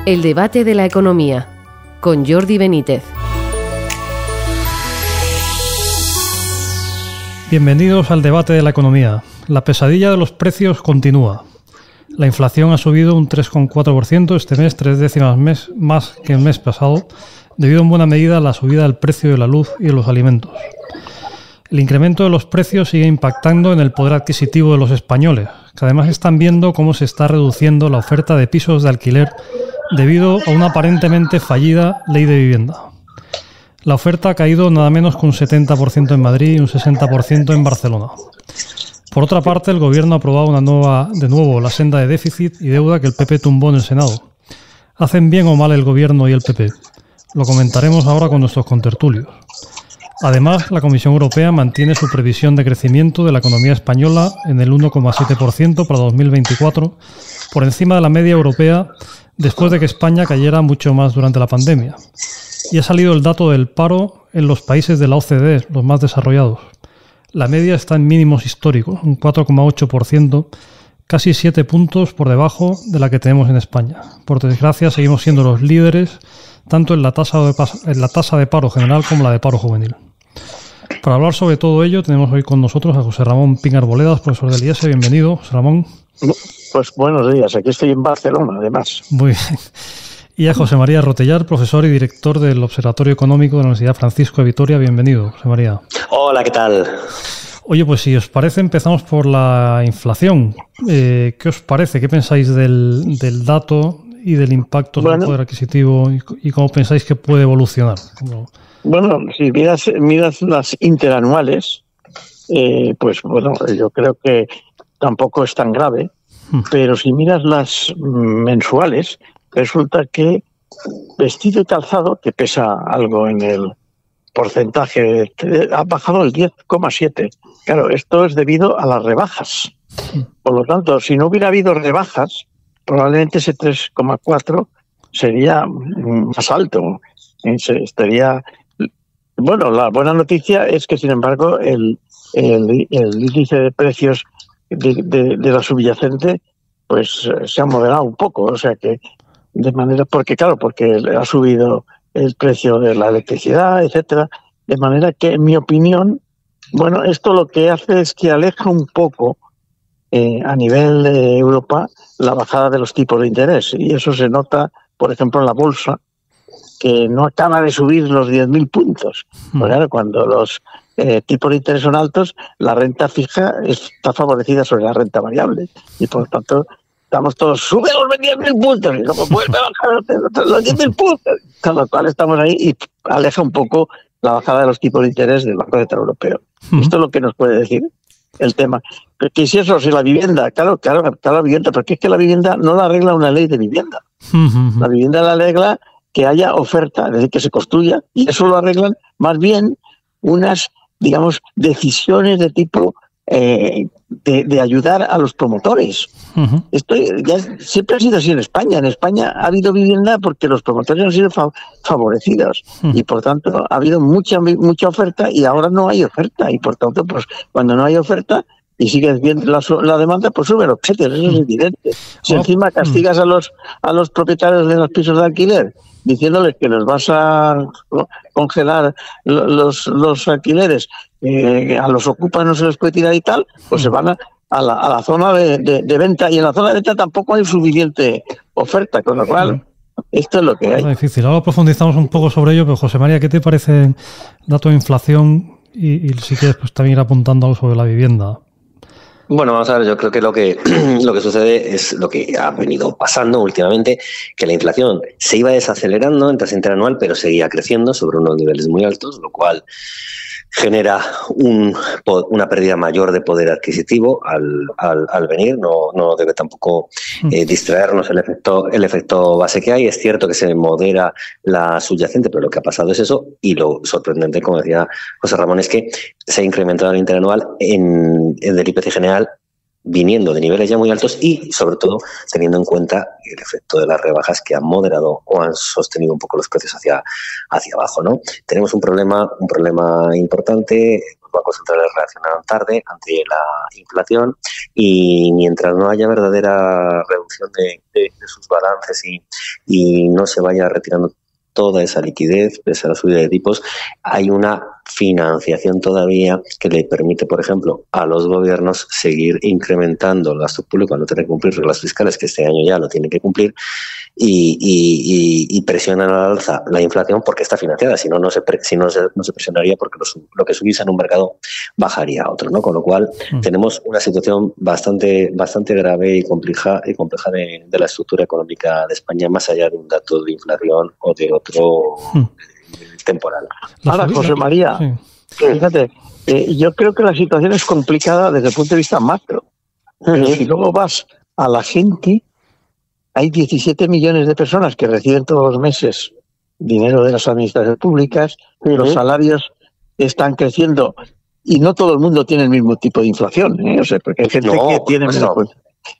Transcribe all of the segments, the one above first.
El debate de la economía, con Jordi Benítez. Bienvenidos al debate de la economía. La pesadilla de los precios continúa. La inflación ha subido un 3,4% este mes, 3 décimas más que el mes pasado, debido en buena medida a la subida del precio de la luz y de los alimentos. El incremento de los precios sigue impactando en el poder adquisitivo de los españoles, que además están viendo cómo se está reduciendo la oferta de pisos de alquiler debido a una aparentemente fallida ley de vivienda. La oferta ha caído nada menos que un 70% en Madrid y un 60% en Barcelona. Por otra parte, el Gobierno ha aprobado de nuevo la senda de déficit y deuda que el PP tumbó en el Senado. ¿Hacen bien o mal el Gobierno y el PP? Lo comentaremos ahora con nuestros contertulios. Además, la Comisión Europea mantiene su previsión de crecimiento de la economía española en el 1,7% para 2024, por encima de la media europea, después de que España cayera mucho más durante la pandemia. Y ha salido el dato del paro en los países de la OCDE, los más desarrollados. La media está en mínimos históricos, un 4,8%, casi 7 puntos por debajo de la que tenemos en España. Por desgracia, seguimos siendo los líderes tanto en la tasa de paro general como la de paro juvenil. Para hablar sobre todo ello, tenemos hoy con nosotros a José Ramón Pin Arboledas, profesor del IES. Bienvenido, José Ramón. Pues buenos días, aquí estoy en Barcelona, además. Muy bien. Y a José María Rotellar, profesor y director del Observatorio Económico de la Universidad Francisco de Vitoria. Bienvenido, José María. Hola, ¿qué tal? Oye, pues si os parece, empezamos por la inflación. ¿Qué os parece? ¿Qué pensáis del dato y del impacto sobre el poder adquisitivo y cómo pensáis que puede evolucionar? Bueno, si miras las interanuales, pues bueno, yo creo que tampoco es tan grave, pero si miras las mensuales, resulta que vestido y calzado, que pesa algo en el porcentaje, ha bajado el 10,7%. Claro, esto es debido a las rebajas. Por lo tanto, si no hubiera habido rebajas, probablemente ese 3,4 sería más alto. Estaría. Bueno, la buena noticia es que, sin embargo, el índice de precios de la subyacente pues se ha moderado un poco. O sea que, de manera. Porque ha subido el precio de la electricidad, etcétera. De manera que, en mi opinión, bueno, esto lo que hace es que aleja un poco a nivel de Europa la bajada de los tipos de interés, y eso se nota, por ejemplo, en la bolsa, que no acaba de subir los 10.000 puntos. Porque claro, cuando los tipos de interés son altos, la renta fija está favorecida sobre la renta variable, y por lo tanto estamos todos, sube los 10.000 puntos, y luego vuelve a bajar los 10.000 puntos, con lo cual estamos ahí y aleja un poco la bajada de los tipos de interés del Banco Central Europeo. Esto es lo que nos puede decir el tema. Que si la vivienda, claro, la vivienda, porque es que la vivienda no la arregla una ley de vivienda. La vivienda la arregla que haya oferta, es decir, que se construya, y eso lo arreglan más bien unas, digamos, decisiones de tipo de ayudar a los promotores. Esto ya siempre ha sido así en España. En España ha habido vivienda porque los promotores han sido favorecidos y por tanto ha habido mucha oferta, y ahora no hay oferta, y por tanto pues cuando no hay oferta y sigues viendo la demanda, pues sube los precios, eso es evidente. Si encima castigas a los propietarios de los pisos de alquiler diciéndoles que les vas a congelar los alquileres, a los ocupas no se les puede tirar y tal, pues se van a la zona de venta, y en la zona de venta tampoco hay suficiente oferta, con lo cual esto es lo que hay. Es difícil. Ahora profundizamos un poco sobre ello, pero José María, ¿qué te parece el dato de inflación? Y si quieres pues también ir apuntando algo sobre la vivienda. Bueno, vamos a ver, yo creo que lo que sucede es lo que ha venido pasando últimamente, que la inflación se iba desacelerando en tasa interanual, pero seguía creciendo sobre unos niveles muy altos, lo cual genera una pérdida mayor de poder adquisitivo al venir. No debe tampoco distraernos el efecto base que hay. Es cierto que se modera la subyacente, pero lo que ha pasado es eso, y lo sorprendente, como decía José Ramón, es que se ha incrementado el interanual en el IPC general, viniendo de niveles ya muy altos y, sobre todo, teniendo en cuenta el efecto de las rebajas que han moderado o han sostenido un poco los precios hacia abajo, ¿no? Tenemos un problema importante. bancos centrales reaccionaron tarde ante la inflación, y mientras no haya verdadera reducción de sus balances y no se vaya retirando toda esa liquidez, pese a la subida de tipos, hay una financiación todavía que le permite, por ejemplo, a los gobiernos seguir incrementando el gasto público al no tener que cumplir reglas fiscales, que este año ya lo tienen que cumplir, y presionan al alza la inflación porque está financiada. Si no, no se presionaría, porque lo que subiese en un mercado bajaría a otro, ¿no? Con lo cual tenemos una situación bastante grave y compleja de la estructura económica de España, más allá de un dato de inflación o de otro temporal. Ahora, José María, fíjate, yo creo que la situación es complicada desde el punto de vista macro. Pero si luego vas a la gente, hay 17 millones de personas que reciben todos los meses dinero de las administraciones públicas, los salarios están creciendo y no todo el mundo tiene el mismo tipo de inflación, ¿eh? O sea, porque hay gente que tiene menos.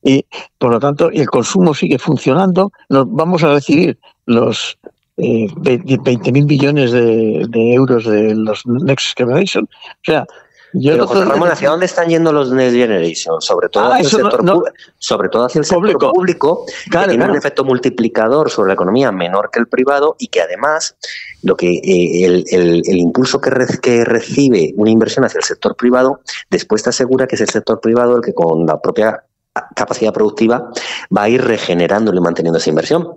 Y por lo tanto, el consumo sigue funcionando. Nos vamos a recibir los 20.000 billones de euros de los Next Generation. O sea, pero, José Ramón, ¿hacia dónde están yendo los Next Generation? Sobre todo hacia el sector público, claro, que tiene un efecto multiplicador sobre la economía menor que el privado, y que además el impulso que recibe una inversión hacia el sector privado, después te asegura que es el sector privado el que, con la propia capacidad productiva, va a ir regenerando y manteniendo esa inversión.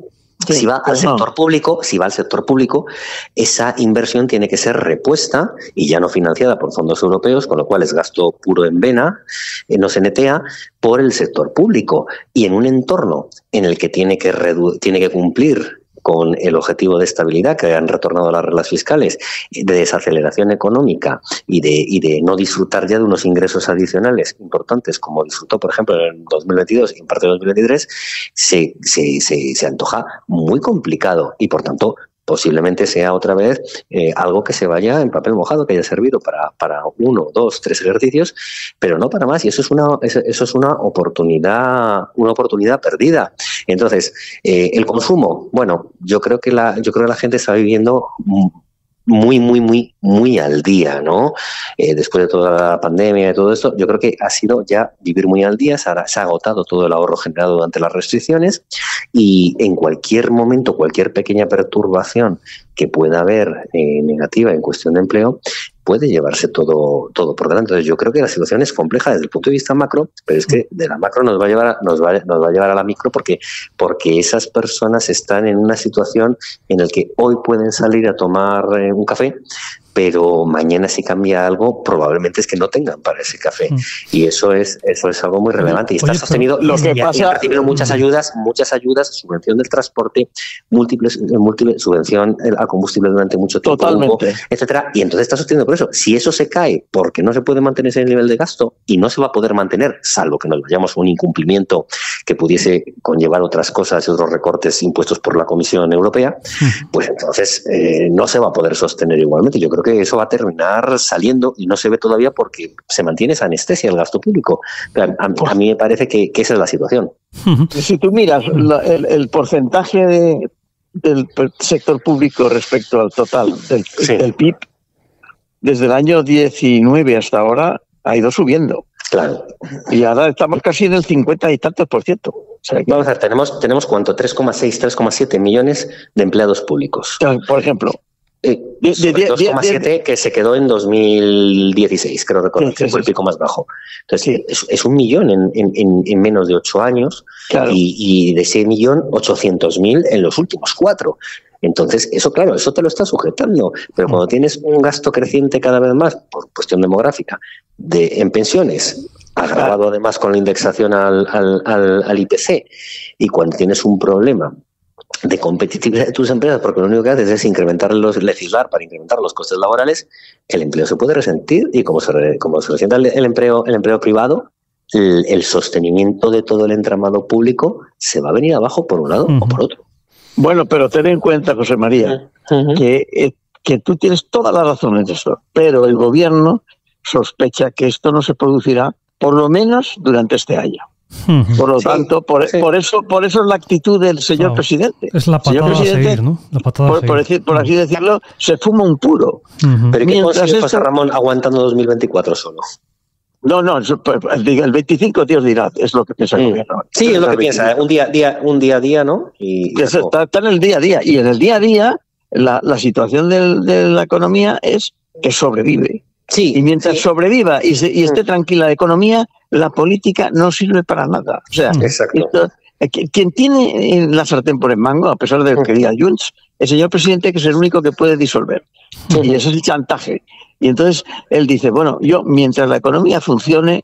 Sí, si va al sector público, esa inversión tiene que ser repuesta y ya no financiada por fondos europeos, con lo cual es gasto puro en vena, no se netea, por el sector público. Y en un entorno en el que tiene que cumplir con el objetivo de estabilidad que han retornado las reglas fiscales, de desaceleración económica y de no disfrutar ya de unos ingresos adicionales importantes como disfrutó, por ejemplo, en 2022 y en parte de 2023, se antoja muy complicado, y por tanto posiblemente sea otra vez algo que se vaya en papel mojado, que haya servido para 1, 2, 3 ejercicios, pero no para más, y eso es una oportunidad perdida. Entonces, el consumo, bueno, yo creo que la gente está viviendo muy al día, ¿no? Después de toda la pandemia y todo esto, yo creo que ha sido ya vivir muy al día. Se ha agotado todo el ahorro generado durante las restricciones, y en cualquier momento, cualquier pequeña perturbación que pueda haber negativa en cuestión de empleo puede llevarse todo por delante. Entonces, yo creo que la situación es compleja desde el punto de vista macro, pero es que de la macro nos va a llevar a la micro, porque esas personas están en una situación en la que hoy pueden salir a tomar un café, pero mañana, si cambia algo, probablemente es que no tengan para ese café. Y eso es algo muy relevante. Y está sostenido, lo que pasa, han recibido muchas ayudas, subvención del transporte, múltiple subvención a combustible durante mucho tiempo, etcétera. Y entonces está sostenido por eso. Si eso se cae porque no se puede mantener ese nivel de gasto, y no se va a poder mantener, salvo que nos vayamos a un incumplimiento que pudiese conllevar otras cosas y otros recortes impuestos por la Comisión Europea, pues entonces no se va a poder sostener igualmente. Yo creo que eso va a terminar saliendo, y no se ve todavía porque se mantiene esa anestesia del gasto público. A mí me parece que esa es la situación. Si tú miras el porcentaje del sector público respecto al total del PIB, desde el año 19 hasta ahora ha ido subiendo. Claro. Y ahora estamos casi en el 50 y tantos %. O sea que, vamos a ver, tenemos ¿cuánto? 3,6, 3,7 millones de empleados públicos. Por ejemplo. 2,7 que se quedó en 2016, creo recordar, que fue el pico más bajo. Entonces, es 1 millón en menos de 8 años, claro. Y de ese 1.800.000 en los últimos 4. Entonces, eso te lo está sujetando. Pero cuando tienes un gasto creciente cada vez más, por cuestión demográfica, en pensiones, agravado además con la indexación al IPC, y cuando tienes un problema de competitividad de tus empresas, porque lo único que haces es legislar para incrementar los costes laborales, el empleo se puede resentir, y como se resienta el empleo privado, el sostenimiento de todo el entramado público se va a venir abajo por un lado o por otro. Bueno, pero ten en cuenta, José María, que tú tienes toda la razón en esto, pero el gobierno sospecha que esto no se producirá por lo menos durante este año. Por lo tanto, por eso es la actitud del señor presidente. Es la patada a seguir, ¿no? La patada por así decirlo, se fuma un puro. Pero ¿qué consigue José Ramón aguantando 2024 solo? No, el 25 Dios dirá, es lo que piensa el gobierno. Sí, es lo que piensa, un día a día, ¿no? Y está en el día a día, y en el día a día la situación de la economía es que sobrevive. Sí, y mientras sobreviva y esté tranquila la economía, la política no sirve para nada. O sea, quien tiene la sartén por el mango, a pesar de lo que diga Junts, el señor presidente, que es el único que puede disolver. Y ese es el chantaje. Y entonces él dice, bueno, yo mientras la economía funcione,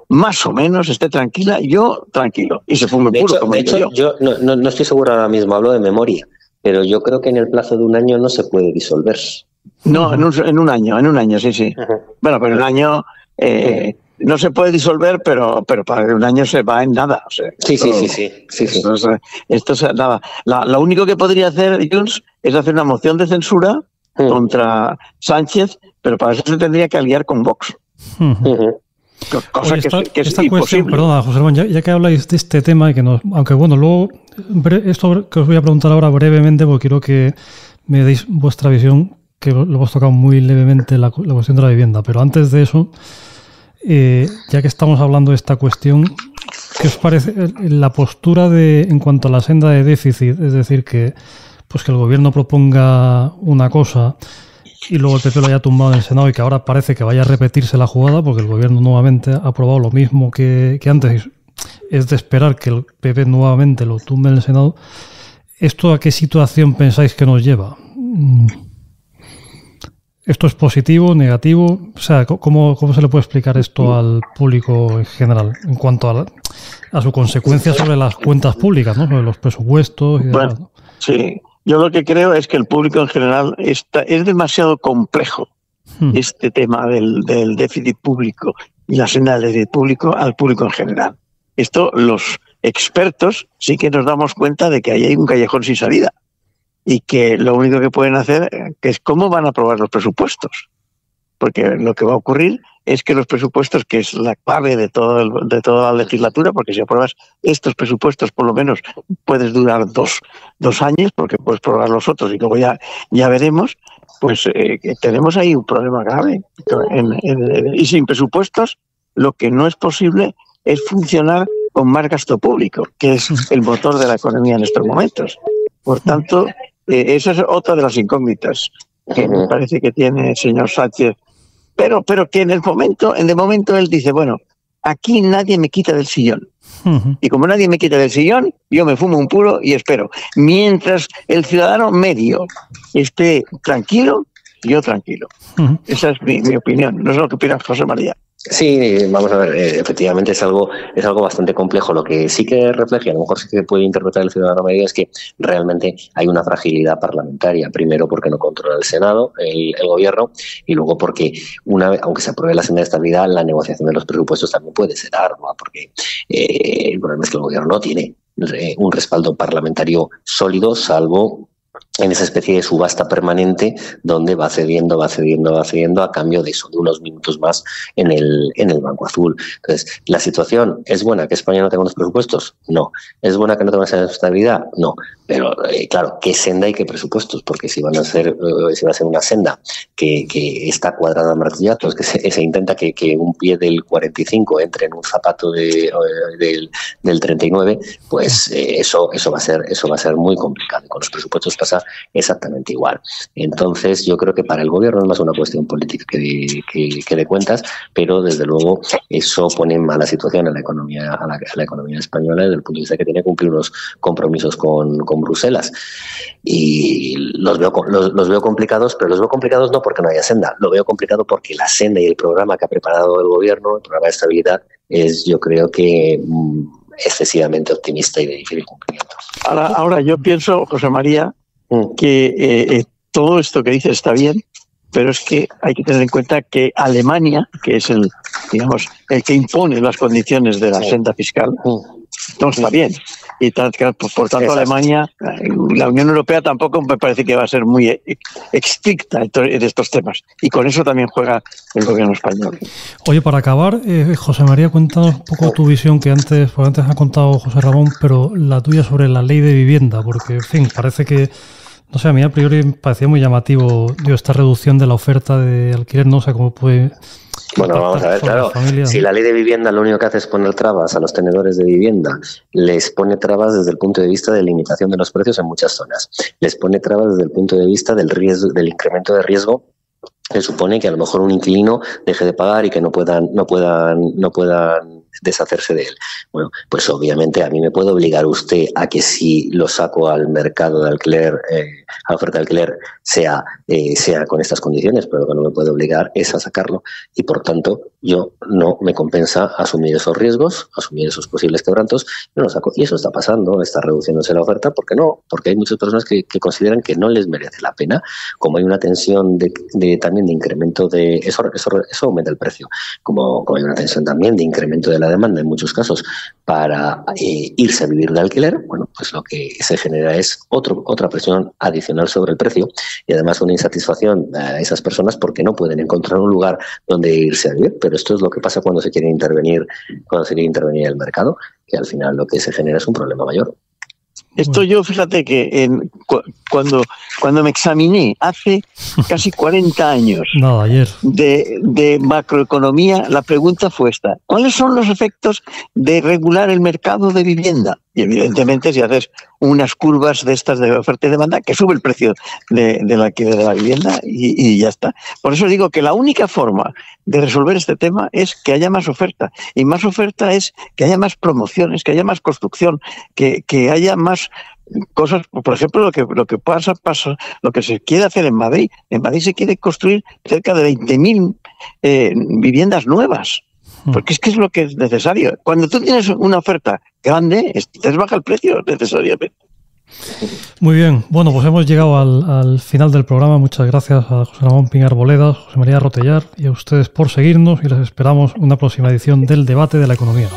más o menos esté tranquila, yo tranquilo. Y se fume puro, como digo yo. Yo no estoy seguro ahora mismo, hablo de memoria, pero yo creo que en el plazo de un año no se puede disolver. No, en un año, sí. Bueno, pero en un año no se puede disolver, pero para un año se va en nada. O sea, sí. Esto es nada. Lo único que podría hacer Junts es hacer una moción de censura contra Sánchez, pero para eso se tendría que aliar con Vox. Cosa que es esta imposible. Cuestión, perdona, José Ramón, ya que habláis de este tema, y que aunque bueno, luego esto que os voy a preguntar ahora brevemente, porque quiero que me deis vuestra visión, que lo hemos tocado muy levemente la cuestión de la vivienda, pero antes de eso, ya que estamos hablando de esta cuestión, ¿qué os parece la postura en cuanto a la senda de déficit? Es decir, que el gobierno proponga una cosa y luego el PP lo haya tumbado en el Senado y que ahora parece que vaya a repetirse la jugada porque el gobierno nuevamente ha aprobado lo mismo que antes. Es de esperar que el PP nuevamente lo tumbe en el Senado. ¿Esto a qué situación pensáis que nos lleva? ¿Esto es positivo, negativo? O sea, ¿cómo se le puede explicar esto al público en general en cuanto a su consecuencia sobre las cuentas públicas, ¿no? Sobre los presupuestos y demás, ¿no? Sí, yo lo que creo es que el público en general es demasiado complejo este tema del déficit público y la senda del déficit público al público en general. Esto los expertos sí que nos damos cuenta de que ahí hay un callejón sin salida. Y que lo único que pueden hacer es cómo van a aprobar los presupuestos. Porque lo que va a ocurrir es que los presupuestos, que es la clave de toda la legislatura, porque si apruebas estos presupuestos por lo menos puedes durar dos años, porque puedes prorrogar los otros y luego ya veremos, pues tenemos ahí un problema grave. Y sin presupuestos lo que no es posible es funcionar con más gasto público, que es el motor de la economía en estos momentos. Por tanto, esa es otra de las incógnitas que me parece que tiene el señor Sánchez, pero que en el momento él dice, bueno, aquí nadie me quita del sillón. Y como nadie me quita del sillón, yo me fumo un puro y espero. Mientras el ciudadano medio esté tranquilo, yo tranquilo. Esa es mi opinión. No sé lo que opina José María. Sí, vamos a ver, efectivamente es algo bastante complejo. Lo que sí que refleja, a lo mejor sí que puede interpretar el ciudadano medio, es que realmente hay una fragilidad parlamentaria. Primero porque no controla el Senado, el gobierno, y luego porque aunque se apruebe la senda de estabilidad, la negociación de los presupuestos también puede ser ardua, porque el problema es que el gobierno no tiene un respaldo parlamentario sólido, salvo en esa especie de subasta permanente donde va cediendo a cambio de eso, de unos minutos más en el Banco Azul. Entonces, ¿la situación es buena que España no tenga unos presupuestos? No. ¿Es buena que no tenga una senda de estabilidad? No. Pero, claro, ¿qué senda y qué presupuestos? Porque si va a ser una senda que está cuadrada a martillazos, que se intenta que un pie del 45 entre en un zapato del 39, pues eso va a ser muy complicado. Con los presupuestos pasa exactamente igual. Entonces, yo creo que para el gobierno es más una cuestión política que de cuentas, pero desde luego eso pone en mala situación a la economía española desde el punto de vista que tiene que cumplir unos compromisos con Bruselas. Y los veo complicados, pero los veo complicados no porque no haya senda, lo veo complicado porque la senda y el programa que ha preparado el gobierno, el programa de estabilidad, es, yo creo que excesivamente optimista y de difícil cumplimiento. Ahora yo pienso, José María, que todo esto que dices está bien, pero es que hay que tener en cuenta que Alemania, que es el que impone las condiciones de la senda fiscal, no está bien. y tal. Por tanto, Exacto. Alemania, la Unión Europea tampoco me parece que va a ser muy estricta en estos temas. Y con eso también juega el gobierno español. Oye, para acabar, José María, cuéntanos un poco tu visión, que antes ha contado José Ramón, pero la tuya sobre la ley de vivienda, porque, en fin, parece que, no sé, a mí a priori me parecía muy llamativo esta reducción de la oferta de alquiler, no sé cómo puede... Bueno, vamos a ver, claro, si la ley de vivienda lo único que hace es poner trabas a los tenedores de vivienda, les pone trabas desde el punto de vista de limitación de los precios en muchas zonas, les pone trabas desde el punto de vista del riesgo, del incremento de riesgo, que supone que a lo mejor un inquilino deje de pagar y que no puedan deshacerse de él. Bueno, pues obviamente a mí me puede obligar usted a que si lo saco al mercado de alquiler, a la oferta de alquiler, sea con estas condiciones, pero lo que no me puede obligar es a sacarlo y por tanto yo no me compensa asumir esos riesgos, asumir esos posibles quebrantos, yo lo saco. Y eso está pasando, está reduciéndose la oferta, ¿por qué no? Porque hay muchas personas que consideran que no les merece la pena, como hay una tensión también de incremento de... Eso aumenta el precio, como hay una tensión también de incremento de la demanda en muchos casos para irse a vivir de alquiler, bueno, pues lo que se genera es otra presión adicional sobre el precio y además una insatisfacción a esas personas porque no pueden encontrar un lugar donde irse a vivir. Pero esto es lo que pasa cuando se quiere intervenir el mercado, que al final lo que se genera es un problema mayor. Esto yo, fíjate que cuando me examiné hace casi 40 años ayer de macroeconomía, la pregunta fue esta: ¿cuáles son los efectos de regular el mercado de vivienda? Y evidentemente si haces unas curvas de estas de oferta y demanda, que sube el precio del alquiler de la vivienda y ya está. Por eso digo que la única forma de resolver este tema es que haya más oferta. Y más oferta es que haya más promociones, que haya más construcción, que haya más cosas. Por ejemplo, lo que pasa, lo que se quiere hacer en Madrid. En Madrid se quiere construir cerca de 20.000 viviendas nuevas. Porque es que es lo que es necesario. Cuando tú tienes una oferta grande, te baja el precio necesariamente. Muy bien. Bueno, pues hemos llegado al final del programa. Muchas gracias a José Ramón Piñar-Boledas, José María Rotellar y a ustedes por seguirnos y les esperamos en una próxima edición del Debate de la Economía.